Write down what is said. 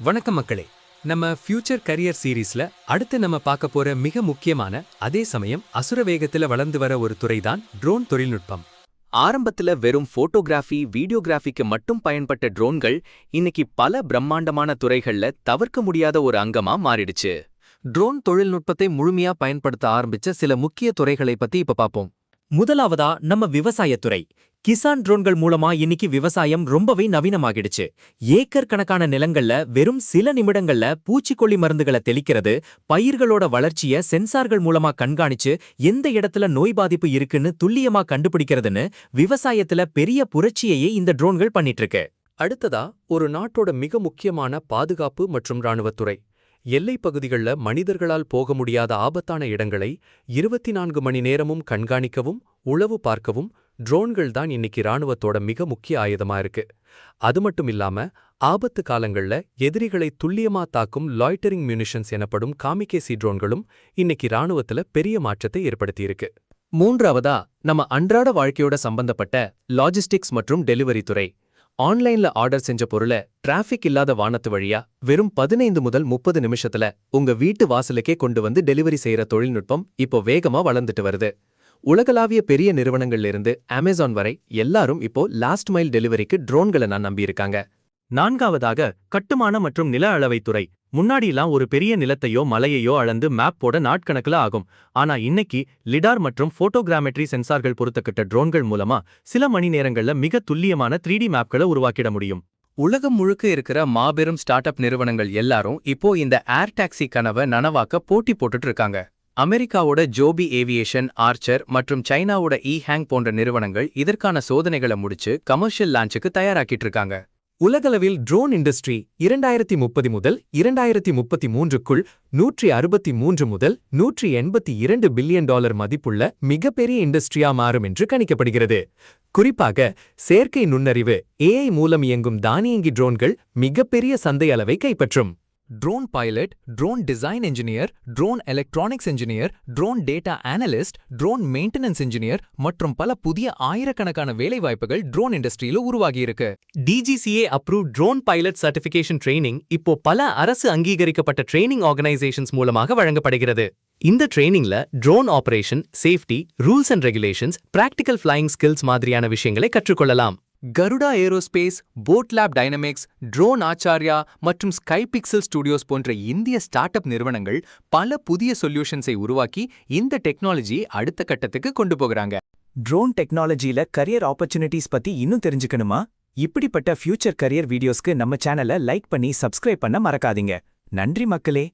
வணக்கம் மக்களே. நம்ம ஃபியூச்சர் கரியர் சீரீஸ்ல அடுத்து நம்ம பார்க்க போற மிக முக்கியமான அதே சமயம் அசுர வேகத்துல வளர்ந்து வர ஒரு துறைதான் ட்ரோன் தொழில்நுட்பம். ஆரம்பத்துல வெறும் போட்டோகிராஃபி வீடியோகிராஃபிக்கு மட்டும் பயன்பட்ட ட்ரோன்கள் இன்னைக்கு பல பிரம்மாண்டமான துறைகள்ல தவிர்க்க முடியாத ஒரு அங்கமா மாறிடுச்சு. ட்ரோன் தொழில்நுட்பத்தை முழுமையா பயன்படுத்த ஆரம்பிச்ச சில முக்கிய துறைகளை பத்தி இப்ப பாப்போம். முதலாவதா நம்ம விவசாயத்துறை. கிசான் ட்ரோன்கள் மூலமா இன்னைக்கு விவசாயம் ரொம்பவே நவீனமாகிடுச்சு. ஏக்கர் கணக்கான நிலங்கள்ல வெறும் சில நிமிடங்கள்ல பூச்சிக்கொல்லி மருந்துகளை தெளிக்கிறது, பயிர்களோட வளர்ச்சிய சென்சார்கள் மூலமா கண்காணிச்சு எந்த இடத்துல நோய் பாதிப்பு இருக்குன்னு துல்லியமா கண்டுபிடிக்கிறதுன்னு விவசாயத்துல பெரிய புரட்சியையே இந்த ட்ரோன்கள் பண்ணிட்டு இருக்கு. அடுத்ததா ஒரு நாட்டோட மிக முக்கியமான பாதுகாப்பு மற்றும் இராணுவத்துறை. எல்லைப் பகுதிகள்ல மனிதர்களால் போக முடியாத ஆபத்தான இடங்களை 24 மணி நேரமும் கண்காணிக்கவும் உளவு பார்க்கவும் ட்ரோன்கள் தான் இன்னைக்கு இராணுவத்தோட மிக முக்கிய ஆயுதமா இருக்கு. அது மட்டும் இல்லாம ஆபத்து காலங்கள்ல எதிரிகளை துல்லியமா தாக்கும் லாய்டரிங் மியூனிஷன்ஸ் எனப்படும் காமிகேசி ட்ரோன்களும் இன்னைக்கு இராணுவத்துல பெரிய மாற்றத்தை ஏற்படுத்தியிருக்கு. மூன்றாவதா நம்ம அன்றாட வாழ்க்கையோட சம்பந்தப்பட்ட லாஜிஸ்டிக்ஸ் மற்றும் டெலிவரி துறை. ஆன்லைன்ல ஆர்டர் செஞ்ச பொருளை டிராஃபிக் இல்லாத வானத்து வழியா வெறும் 15 முதல் 30 நிமிஷத்துல உங்க வீட்டு வாசலுக்கே கொண்டு வந்து டெலிவரி செய்யற தொழில்நுட்பம் இப்போ வேகமா வளர்ந்துட்டு வருது. உலகளாவிய பெரிய நிறுவனங்கள்ல இருந்து அமேசான் வரை எல்லாரும் இப்போ லாஸ்ட் மைல் டெலிவரிக்கு ட்ரோன்களை நம்பியிருக்காங்க. நான்காவதாக கட்டுமான மற்றும் நில அளவை துறை. முன்னாடிலாம் ஒரு பெரிய நிலத்தையோ மலையையோ அளந்து மேப் போட நாட்கணக்கில் ஆகும். ஆனா இன்னைக்கு லிடார் மற்றும் போட்டோகிராமெட்ரி சென்சார்கள் பொருத்தப்பட்ட ட்ரோன்கள் மூலமா சில மணி நேரங்கள்ல மிக துல்லியமான 3D மேப்களை உருவாக்கிட முடியும். உலகம் முழுக்க இருக்கிற மாபெரும் ஸ்டார்ட் அப் நிறுவனங்கள் எல்லாரும் இப்போ இந்த ஏர் டாக்ஸி கனவை நனவாக்க போட்டி போட்டுட்டு இருக்காங்க. அமெரிக்காவோட ஜோபி ஏவியேஷன், ஆர்ச்சர் மற்றும் சைனாவோட ஹேங் போன்ற நிறுவனங்கள் இதற்கான சோதனைகளை முடிச்சு கமர்ஷியல் லான்ச்சுக்கு தயாராக்கிட்டு இருக்காங்க. உலகளவில் ட்ரோன் இண்டஸ்ட்ரி 2030 முதல் 2033க்குள் 163 முதல் 182 பில்லியன் டாலர் மதிப்புள்ள மிகப்பெரிய இண்டஸ்ட்ரியா மாறும் என்று கணிக்கப்படுகிறது. குறிப்பாக செயற்கை நுண்ணறிவு AI மூலம் இயங்கும் தானியங்கி ட்ரோன்கள் மிகப்பெரிய சந்தை அளவை கைப்பற்றும். Drone pilot, drone design engineer, drone electronics engineer, drone data analyst, drone maintenance engineer மற்றும் பல புதிய ஆயிரக்கணக்கான வேலைவாய்ப்புகள் ட்ரோன் இண்டஸ்ட்ரியில உருவாகியிருக்கு. DGCA approved drone pilot certification training இப்போ பல அரசு அங்கீகரிக்கப்பட்ட ட்ரெய்னிங் ஆர்கனைசேஷன்ஸ் மூலமாக வழங்கப்படுகிறது. இந்த ட்ரெய்னிங்ல drone operation, safety, rules and regulations, practical flying skills மாதிரியான விஷயங்களை கற்றுக்கொள்ளலாம். Garuda Aerospace, Bot Lab Dynamics, Drone Acharya மற்றும் ஸ்கை பிக்சல் ஸ்டுடியோஸ் போன்ற இந்திய ஸ்டார்ட் அப் நிறுவனங்கள் பல புதிய சொல்யூஷன்ஸை உருவாக்கி இந்த டெக்னாலஜியை அடுத்த கட்டத்துக்கு கொண்டு போகிறாங்க. ட்ரோன் டெக்னாலஜியில கரியர் ஆப்பர்ச்சுனிட்டிஸ் பத்தி இன்னும் தெரிஞ்சுக்கணுமா? இப்படிப்பட்ட ஃபியூச்சர் கரியர் வீடியோஸ்க்கு நம்ம சேனலை லைக் பண்ணி சப்ஸ்கிரைப் பண்ண மறக்காதீங்க. நன்றி மக்களே.